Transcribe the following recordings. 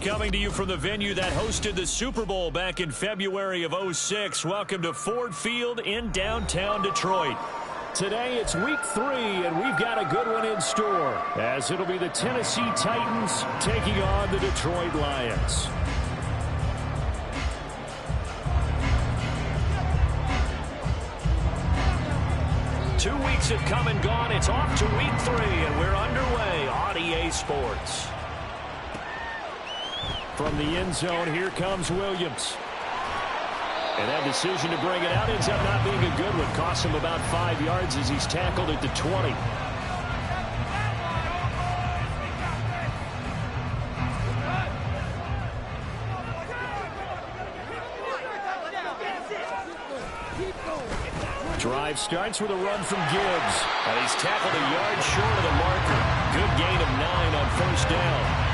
Coming to you from the venue that hosted the Super Bowl back in February of '06. Welcome to Ford Field in downtown Detroit. Today it's week 3, and we've got a good one in store, as it'll be the Tennessee Titans taking on the Detroit Lions. Two weeks have come and gone. It's off to week 3, and we're underway on EA Sports. From the end zone, here comes Williams. And that decision to bring it out ends up not being a good one. Costs him about 5 yards as he's tackled at the 20. Drive starts with a run from Gibbs. And he's tackled a yard short of the marker. Good gain of 9 on first down.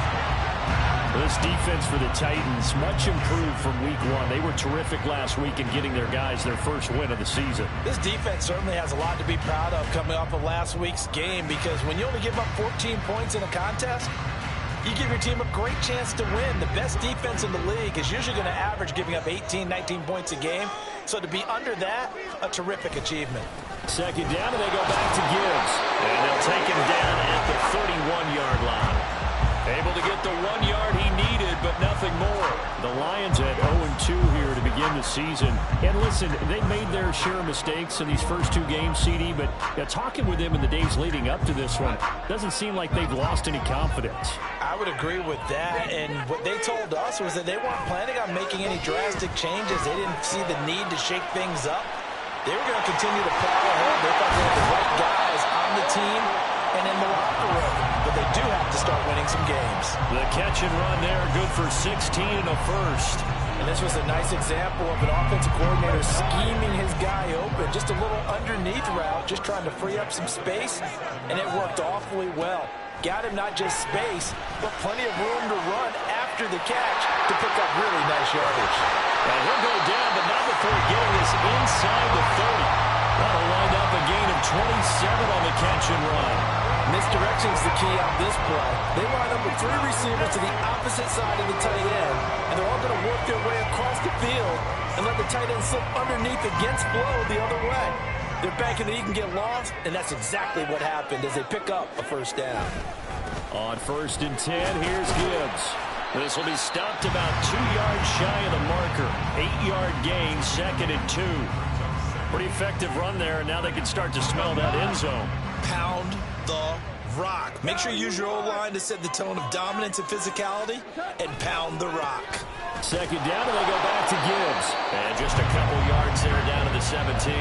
This defense for the Titans, much improved from week 1. They were terrific last week in getting their guys their first win of the season. This defense certainly has a lot to be proud of coming off of last week's game, because when you only give up 14 points in a contest, you give your team a great chance to win. The best defense in the league is usually going to average giving up 18, 19 points a game. So to be under that, a terrific achievement. Second down, and they go back to Gibbs. And they'll take him down at the 31-yard line. Able to get the 1 yard he needed, but nothing more. The Lions at 0-2 here to begin the season. And listen, they made their share of mistakes in these first 2 games, CD, but talking with them in the days leading up to this one, doesn't seem like they've lost any confidence. I would agree with that, and what they told us was that they weren't planning on making any drastic changes. They didn't see the need to shake things up. They were going to continue to plow ahead. They thought they had the right guys on the team and in the locker room, but they do have to start winning some games. The catch and run there, good for 16 and a first. And this was a nice example of an offensive coordinator scheming his guy open. Just a little underneath route, just trying to free up some space, and it worked awfully well. Got him not just space, but plenty of room to run after the catch to pick up really nice yardage. And he'll go down, but not before getting this inside the 30. That'll wind up a gain of 27 on the catch and run. Misdirection's the key on this play. They line up with 3 receivers to the opposite side of the tight end, and they're all going to work their way across the field and let the tight end slip underneath against flow the other way. They're banking that he can get lost, and that's exactly what happened as they pick up a first down. On 1st and 10, here's Gibbs. This will be stopped about 2 yards shy of the marker. 8-yard gain, 2nd and 2. Pretty effective run there, and now they can start to smell that end zone. Pound the rock. Make sure you use your O-line to set the tone of dominance and physicality, and pound the rock. Second down, and they go back to Gibbs. And just a couple yards there down to the 17.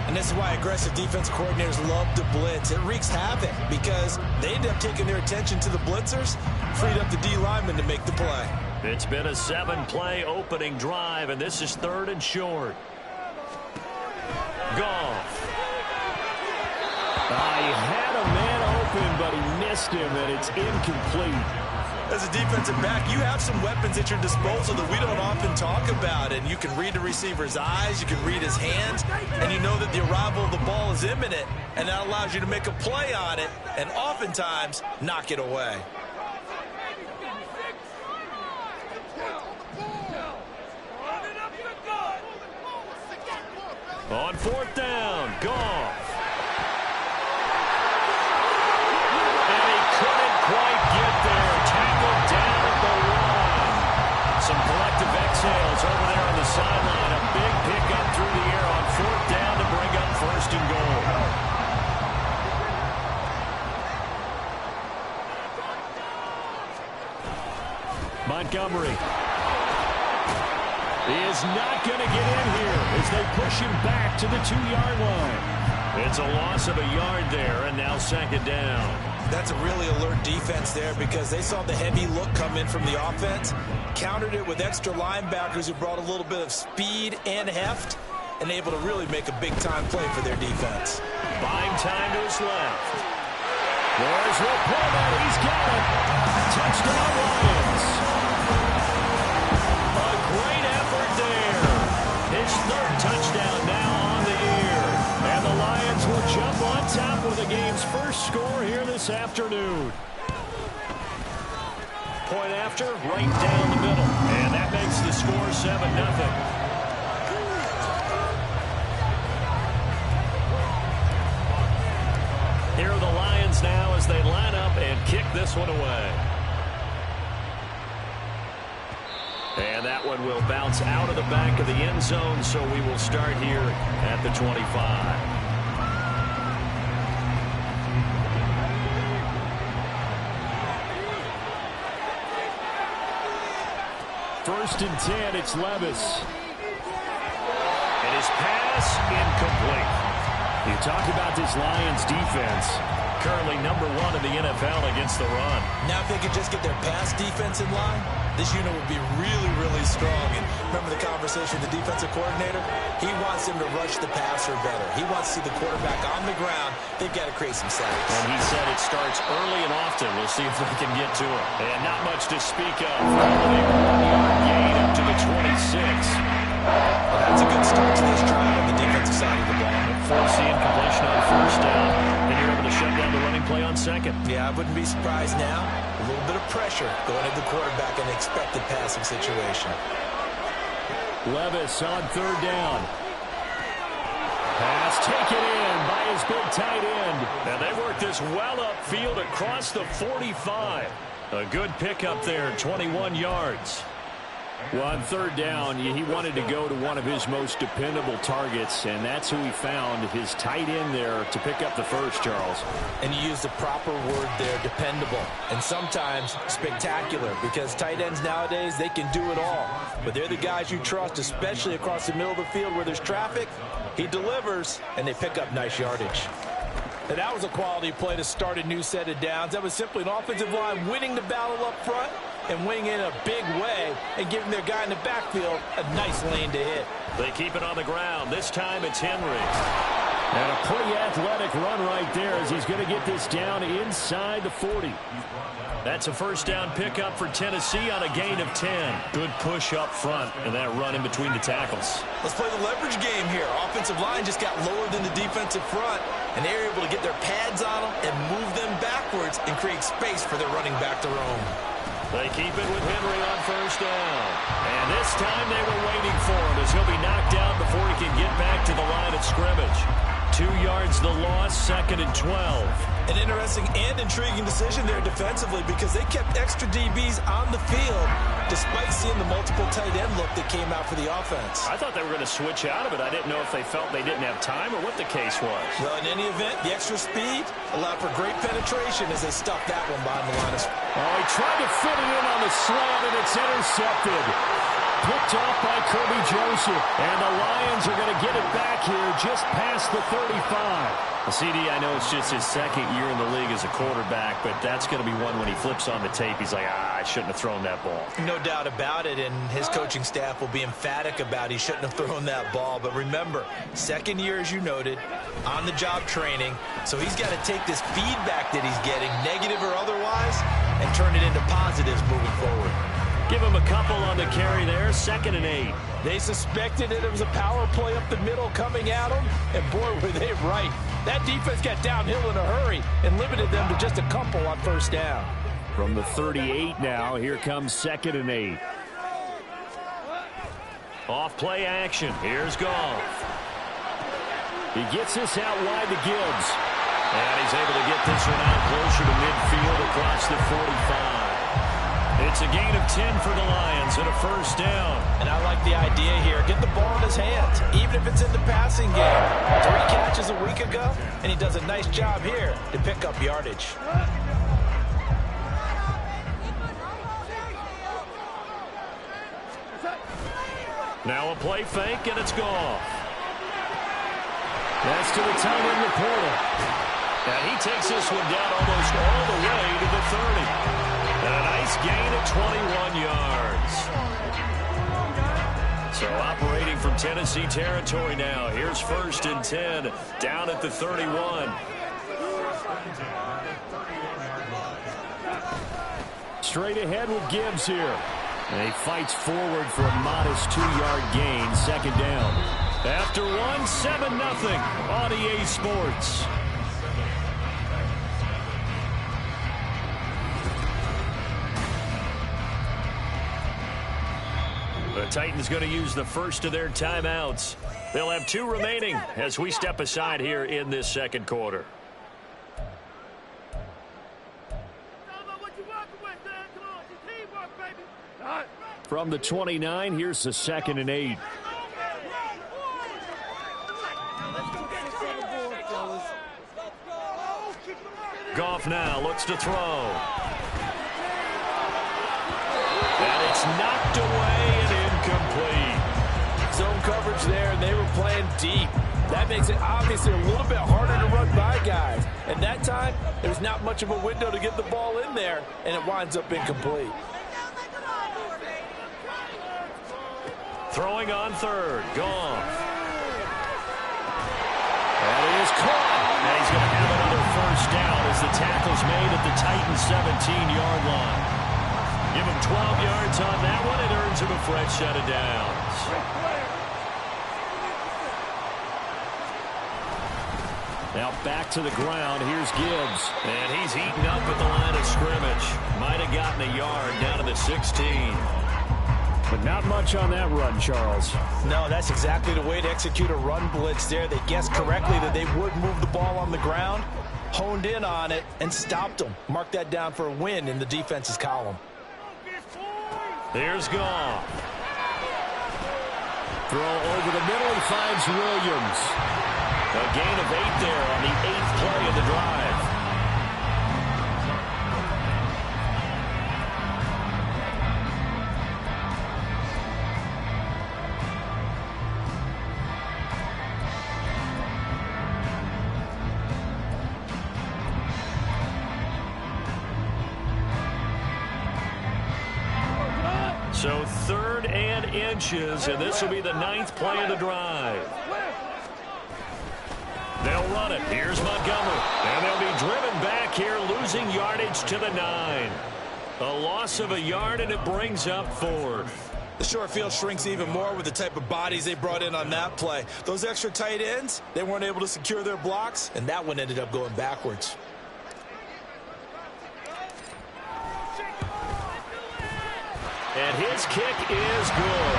And this is why aggressive defense coordinators love to blitz. It wreaks havoc because they end up taking their attention to the blitzers, freed up the D lineman to make the play. It's been a 7-play opening drive, and this is 3rd and short. Goff. He had a man open, but he missed him, and it's incomplete. As a defensive back, you have some weapons at your disposal that we don't often talk about, and you can read the receiver's eyes, you can read his hands, and you know that the arrival of the ball is imminent, and that allows you to make a play on it and oftentimes knock it away. On 4th down, Goff. And he couldn't quite get there. Tackled down at the 1. Some collective exhales over there on the sideline. A big pickup through the air on 4th down to bring up 1st and goal. Montgomery. He is not going to get in here as they push him back to the 2-yard line. It's a loss of a yard there, and now 2nd down. That's a really alert defense there because they saw the heavy look come in from the offense, countered it with extra linebackers who brought a little bit of speed and heft, and able to really make a big-time play for their defense. Buying time to his left. There's Rapona. He's got it. Touchdown, Lions. A great effort there. His 3rd touchdown now on the year. And the Lions will jump on top with the game's first score here this afternoon. point after, right down the middle. And that makes the score 7-0. Here are the Lions now as they line up and kick this one away. And that one will bounce out of the back of the end zone, so we will start here at the 25. First and 10, it's Levis. And his pass incomplete. You talk about this Lions defense, currently #1 in the NFL against the run. Now if they could just get their pass defense in line, this unit would be really, really strong. And remember the conversation with the defensive coordinator? He wants them to rush the passer better. He wants to see the quarterback on the ground. They've got to create some sacks. And he said it starts early and often. We'll see if they can get to it. And not much to speak of. Only 1-yard gain up to the 26. Well, that's a good start to this drive on the defensive side of the ball. Forcing incompletion on first down. And you're able to shut down the running play on second. Yeah, I wouldn't be surprised now. A little bit of pressure going at the quarterback in an expected passing situation. Levis on third down. Pass taken in by his big tight end. And they work this well upfield across the 45. A good pickup there, 21 yards. Well, on third down, he wanted to go to one of his most dependable targets, and that's who he found, his tight end there, to pick up the first, Charles. And you use the proper word there, dependable, and sometimes spectacular, because tight ends nowadays, they can do it all. But they're the guys you trust, especially across the middle of the field where there's traffic. He delivers, and they pick up nice yardage. And that was a quality play to start a new set of downs. That was simply an offensive line winning the battle up front and winning in a big way and giving their guy in the backfield a nice lane to hit. They keep it on the ground. This time it's Henry. And a pretty athletic run right there as he's going to get this down inside the 40. That's a first down pickup for Tennessee on a gain of 10. Good push up front and that run in between the tackles. Let's play the leverage game here. Offensive line just got lower than the defensive front, and they're able to get their pads on them and move them backwards and create space for their running back to roam. They keep it with Henry on first down. And this time they were waiting for him as he'll be knocked out before he can get back to the line of scrimmage. 2 yards the loss, second and 12. An interesting and intriguing decision there defensively because they kept extra DBs on the field despite seeing the multiple tight end look that came out for the offense. I thought they were going to switch out of it. I didn't know if they felt they didn't have time or what the case was. Well, in any event, the extra speed allowed for great penetration as they stuffed that one behind the line of scrimmage. Oh, he tried to fit it in on the slant, and it's intercepted. Picked off by Kirby Joseph. And the Lions are going to get it back here just past the 35. The CD, I know it's just his second year in the league as a quarterback, but that's going to be one when he flips on the tape. He's like, I shouldn't have thrown that ball. No doubt about it, and his coaching staff will be emphatic about he shouldn't have thrown that ball. But remember, second year, as you noted, on-the-job training, so he's got to take this feedback that he's getting, negative or otherwise, and turn it into positives moving forward. Give him a couple on the carry there, 2nd and 8. They suspected that it was a power play up the middle coming at them, and boy, were they right. That defense got downhill in a hurry and limited them to just a couple on first down. From the 38 now, here comes 2nd and 8. Off play action. Here's Goff. He gets this out wide to Gibbs. And he's able to get this one out closer to midfield across the 45. It's a gain of 10 for the Lions and a first down. And I like the idea here. Get the ball in his hands, even if it's in the passing game. 3 catches a week ago, and he does a nice job here to pick up yardage. Now a play fake, and it's gone. That's to the tight end, Laporta. And he takes this one down almost all the way to the 30. And a nice gain of 21 yards. So operating from Tennessee territory now. Here's 1st and 10 down at the 31. Straight ahead with Gibbs here. And he fights forward for a modest 2-yard gain, 2nd down. After one, 7-0 on EA Sports. Titans going to use the first of their timeouts. They'll have 2 remaining as we step aside here in this second quarter. From the 29, here's the 2nd and 8. Goff now looks to throw. And it's knocked away and incomplete. Zone coverage there, and they were playing deep. That makes it obviously a little bit harder to run by guys. And that time, there's not much of a window to get the ball in there, and it winds up incomplete. Throwing on 3rd, Goff. And it is caught. And he's going to have another first down as the tackle's made at the Titans' 17-yard line. Give him 12 yards on that one. It earns him a fresh set of downs. Now back to the ground. Here's Gibbs. And he's eaten up at the line of scrimmage. Might have gotten a yard down to the 16. But not much on that run, Charles. No, that's exactly the way to execute a run blitz there. They guessed correctly that they would move the ball on the ground, honed in on it, and stopped them. Mark that down for a win in the defense's column. There's Goff. Throw over the middle. He finds Williams. A gain of 8 there on the 8th play of the drive. So 3rd and inches, and this will be the 9th play of the drive. They'll run it. Here's Montgomery. And they'll be driven back here, losing yardage to the 9. A loss of a yard, and it brings up 4th. The short field shrinks even more with the type of bodies they brought in on that play. Those extra tight ends, they weren't able to secure their blocks, And that one ended up going backwards. And his kick is good.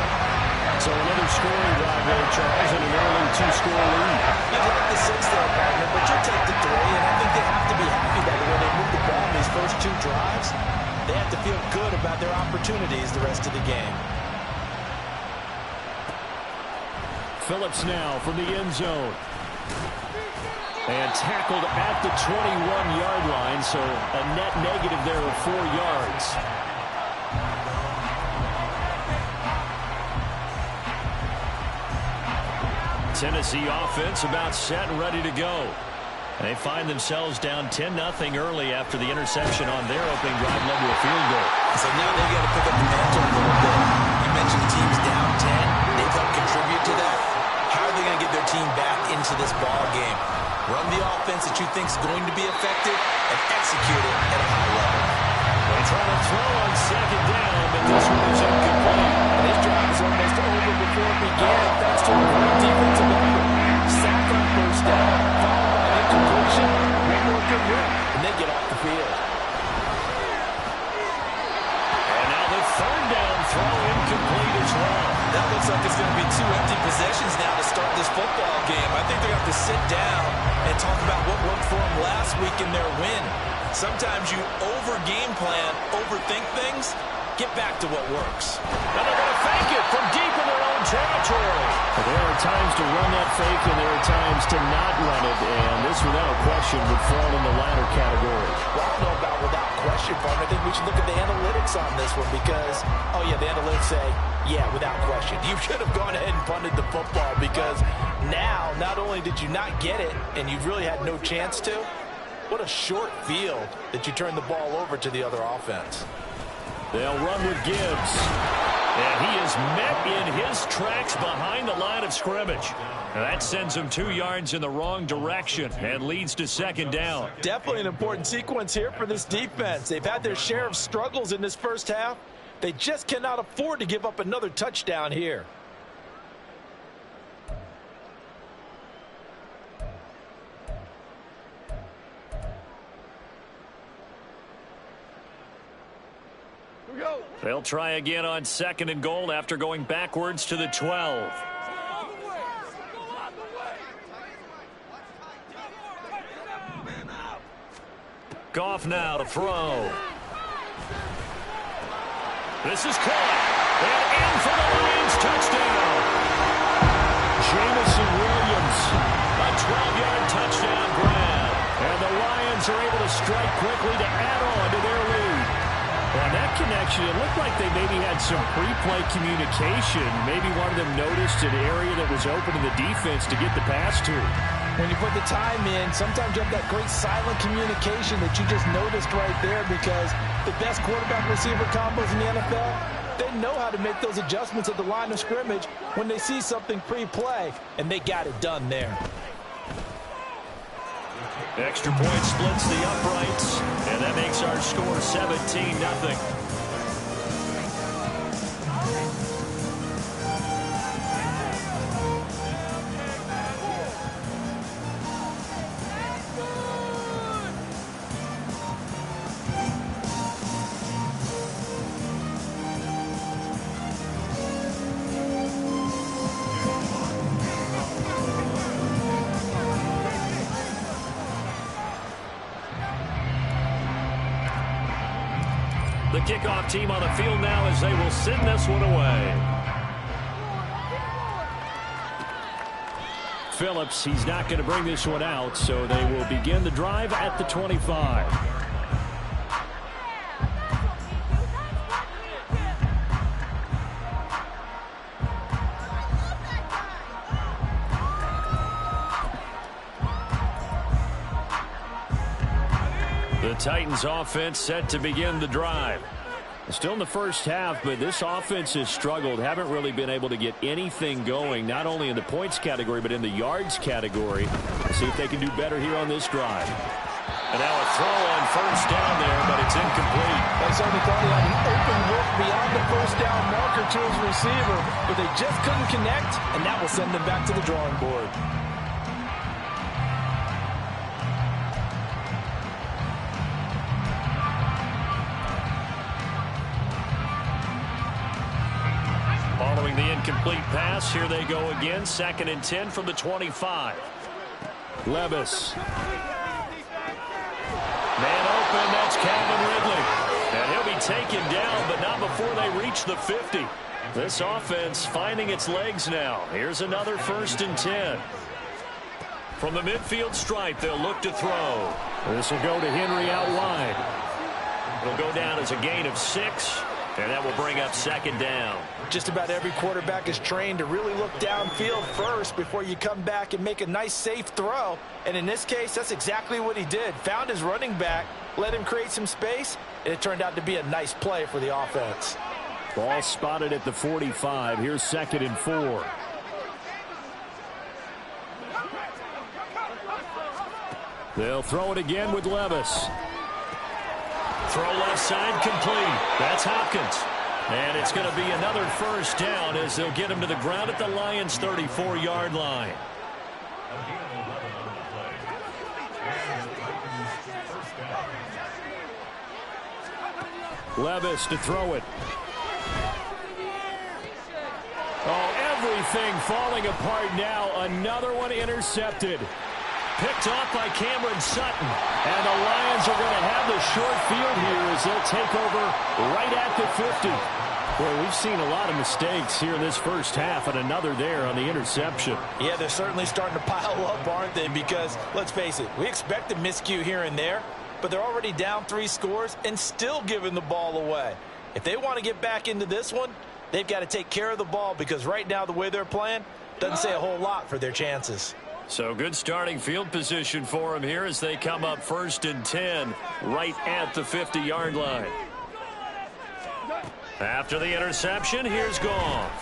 So another scoring drive there, Charles, and an early 2-score lead. You'd like the 6 there, partner, but you'll take the 3, and I think they have to be happy by the way they moved the ball in these first 2 drives. They have to feel good about their opportunities the rest of the game. Phillips now from the end zone. And tackled at the 21-yard line, so a net negative there of 4 yards. Tennessee offense about set and ready to go. And they find themselves down 10-0 early after the interception on their opening drive led to a field goal. So now they got to pick up the mantle a little bit. You mentioned the team's down 10. They've helped contribute to that. How are they going to get their team back into this ball game? Run the offense that you think is going to be effective and execute it at a high level. They try to throw on 2nd down, but this one is incomplete. This drive is almost over before it began, thanks to a great defensive effort. Sack on first down, followed by an incompletion, one more good rip, and they get off the field. And now the 3rd down throw incomplete as well. That looks like it's going to be 2 empty possessions now to start this football game. I think they're going to have to sit down and talk about what worked for them last week in their win. Sometimes you over-game plan, overthink things. Get back to what works. And they're going to fake it from deep in their own territory. But there are times to run that fake, and there are times to not run it. And this, without question, would fall in the latter category. Well, I don't know about without question, partner. I think we should look at the analytics on this one because, oh, yeah, the analytics say, yeah, without question. You should have gone ahead and punted the football because now, not only did you not get it, and you really had no chance to, what a short field that you turned the ball over to the other offense. They'll run with Gibbs. And he is met in his tracks behind the line of scrimmage. And that sends him 2 yards in the wrong direction and leads to 2nd down. Definitely an important sequence here for this defense. They've had their share of struggles in this first half. They just cannot afford to give up another touchdown here. They'll try again on 2nd and goal after going backwards to the 12. Goff now to throw. This is caught. And in for the Lions touchdown. Jamison Williams, a 12-yard touchdown grab. And the Lions are able to strike quickly to add on to their lead. On that connection, it looked like they maybe had some pre-play communication. Maybe one of them noticed an area that was open to the defense to get the pass to. When you put the time in, sometimes you have that great silent communication that you just noticed right there, because the best quarterback-receiver combos in the NFL, they know how to make those adjustments at the line of scrimmage when they see something pre-play, and they got it done there. Extra point splits the uprights, and that makes our score 17-0. The kickoff team on the field now as they will send this one away. Phillips, he's not going to bring this one out, so they will begin the drive at the 25. The Titans offense set to begin the drive. Still in the first half, but this offense has struggled. Haven't really been able to get anything going, not only in the points category, but in the yards category. Let's see if they can do better here on this drive. And now a throw on first down there, but it's incomplete. They certainly thought he had an open look beyond the first down marker to his receiver, but they just couldn't connect, and that will send them back to the drawing board. Following the incomplete pass, here they go again. 2nd and 10 from the 25. Levis. Man open, that's Calvin Ridley. And he'll be taken down, but not before they reach the 50. This offense finding its legs now. Here's another 1st and 10. From the midfield stripe, they'll look to throw. This will go to Henry out wide. It'll go down as a gain of 6. And that will bring up 2nd down. Just about every quarterback is trained to really look downfield first before you come back and make a nice, safe throw. And in this case, that's exactly what he did. Found his running back, let him create some space, and it turned out to be a nice play for the offense. Ball spotted at the 45. Here's 2nd and 4. They'll throw it again with Levis. Throw left side complete. That's Hopkins. And it's going to be another 1st down as they'll get him to the ground at the Lions' 34-yard line. Levis to throw it. Oh, everything falling apart now. Another one intercepted. Picked off by Cameron Sutton. And the Lions are going to have the short field here as they'll take over right at the 50. Boy, we've seen a lot of mistakes here in this first half, and another there on the interception. Yeah, they're certainly starting to pile up, aren't they? Because, let's face it, we expect a miscue here and there, but they're already down 3 scores and still giving the ball away. If they want to get back into this one, they've got to take care of the ball, because right now the way they're playing doesn't say a whole lot for their chances. So good starting field position for them here as they come up 1st and 10 right at the 50-yard line. After the interception, here's Goff.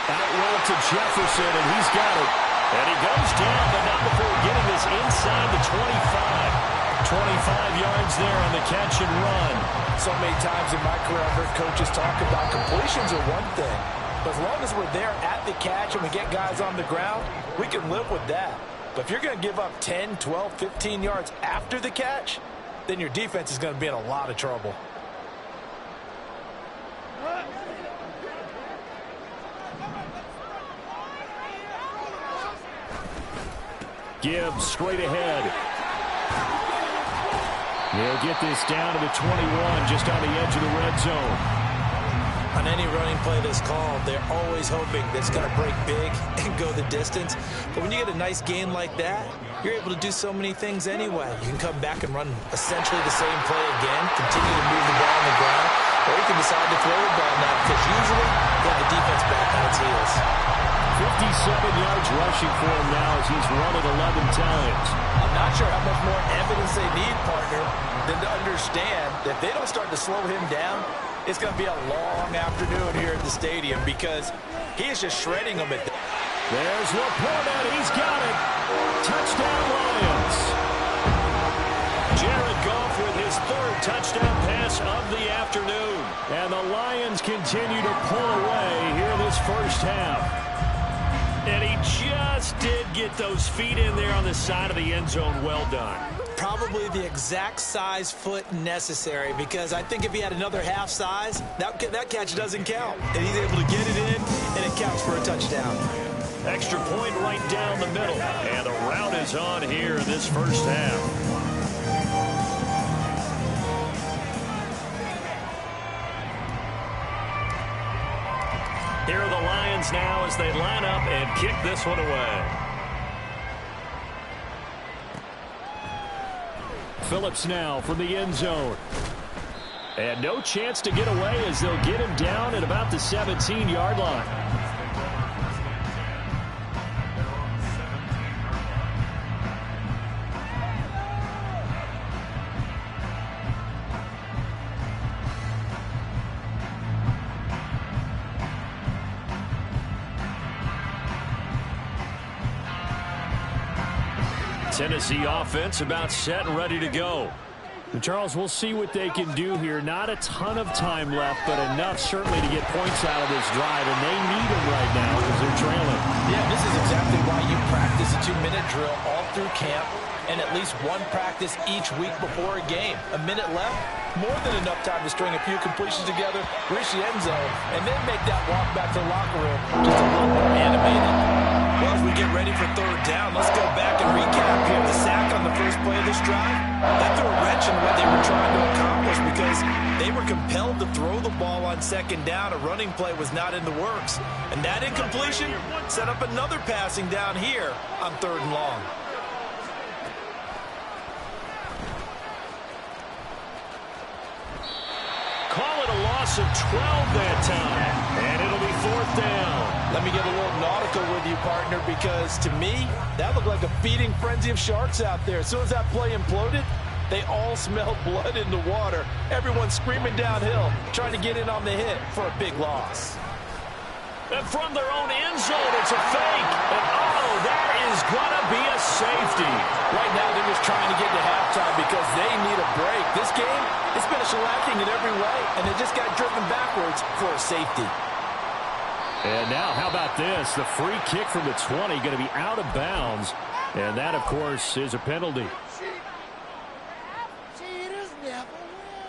Out roll to Jefferson, and he's got it. And he goes down, but not before getting this inside the 25. 25 yards there on the catch and run. So many times in my career, I've heard coaches talk about completions are one thing. But as long as we're there at the catch and we get guys on the ground, we can live with that. But if you're going to give up 10, 12, 15 yards after the catch, then your defense is going to be in a lot of trouble. Gibbs straight ahead. He'll get this down to the 21, just on the edge of the red zone. On any running play that's called, they're always hoping that it's going to break big and go the distance. But when you get a nice gain like that, you're able to do so many things anyway. You can come back and run essentially the same play again, continue to move the ball on the ground, or you can decide to throw the ball now because usually you have the defense back on its heels. 57 yards rushing for him now as he's run it 11 times. I'm not sure how much more evidence they need, partner, than to understand that if they don't start to slow him down, it's going to be a long afternoon here at the stadium because he is just shredding them at There's Laporta, and he's got it. Touchdown, Lions. Jared Goff with his third touchdown pass of the afternoon. And the Lions continue to pull away here in this first half. And he just did get those feet in there on the side of the end zone. Well done. probably the exact size foot necessary, because I think if he had another half size, that catch doesn't count. And he's able to get it in, and it counts for a touchdown. Extra point right down the middle. And the route is on here in this first half. Here are the Lions now as they line up and kick this one away. Phillips now from the end zone. And no chance to get away as they'll get him down at about the 17-yard line. Tennessee offense about set and ready to go. And Charles, we'll see what they can do here. Not a ton of time left, but enough certainly to get points out of this drive, and they need them right now because they're trailing. Yeah, this is exactly why you practice a 2-minute drill all through camp and at least one practice each week before a game. A minute left, more than enough time to string a few completions together, reach the end zone, and then make that walk back to the locker room just a little more animated. Well, as we get ready for third down, let's go back and recap here. The sack on the first play of this drive, that threw a wrench in what they were trying to accomplish because they were compelled to throw the ball on second down. A running play was not in the works. And that incompletion set up another passing down here on third and long. Call it a loss of 12 that time, and it'll be fourth down. Let me get a little nautical with you, partner, because to me, that looked like a feeding frenzy of sharks out there. As soon as that play imploded, they all smelled blood in the water. Everyone screaming downhill, trying to get in on the hit for a big loss. And from their own end zone, it's a fake. And oh, that is going to be a safety. Right now, they're just trying to get to halftime because they need a break. This game, it's been a shellacking in every way, and they just got driven backwards for a safety. And now, how about this? The free kick from the 20 going to be out of bounds. And that, of course, is a penalty.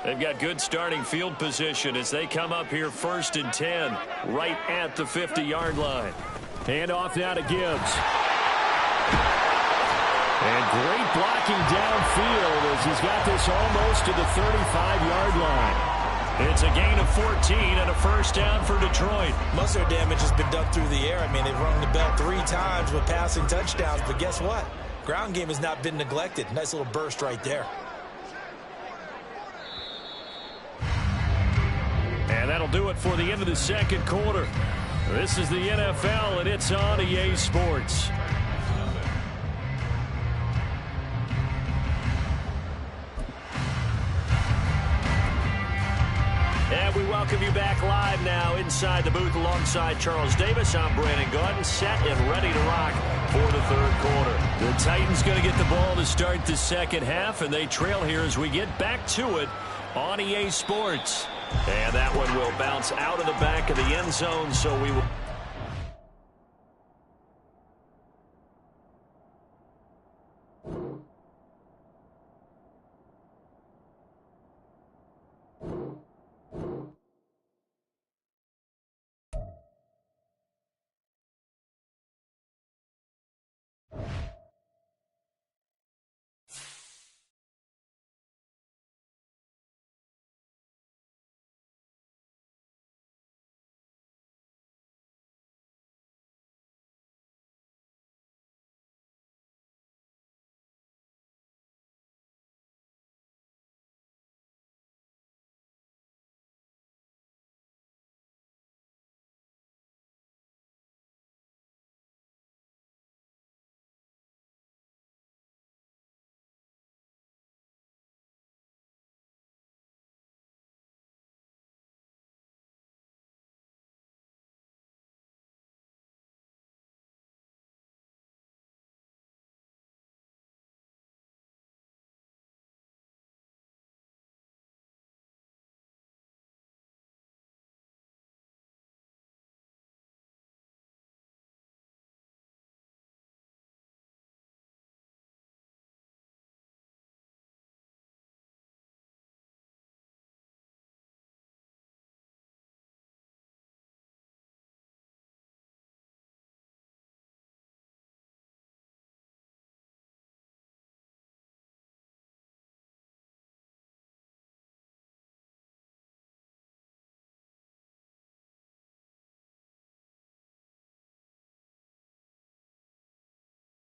They've got good starting field position as they come up here 1st and 10, right at the 50-yard line. Hand off now to Gibbs. And great blocking downfield as he's got this almost to the 35-yard line. It's a gain of 14 and a first down for Detroit. Most of their damage has been done through the air. I mean, they've rung the bell 3 times with passing touchdowns, but guess what? Ground game has not been neglected. Nice little burst right there. And that'll do it for the end of the second quarter. This is the NFL, and it's on EA Sports. And we welcome you back live now inside the booth alongside Charles Davis. I'm Brandon Gaudin, set and ready to rock for the third quarter. The Titans going to get the ball to start the second half, and they trail here as we get back to it on EA Sports. And that one will bounce out of the back of the end zone, so we will...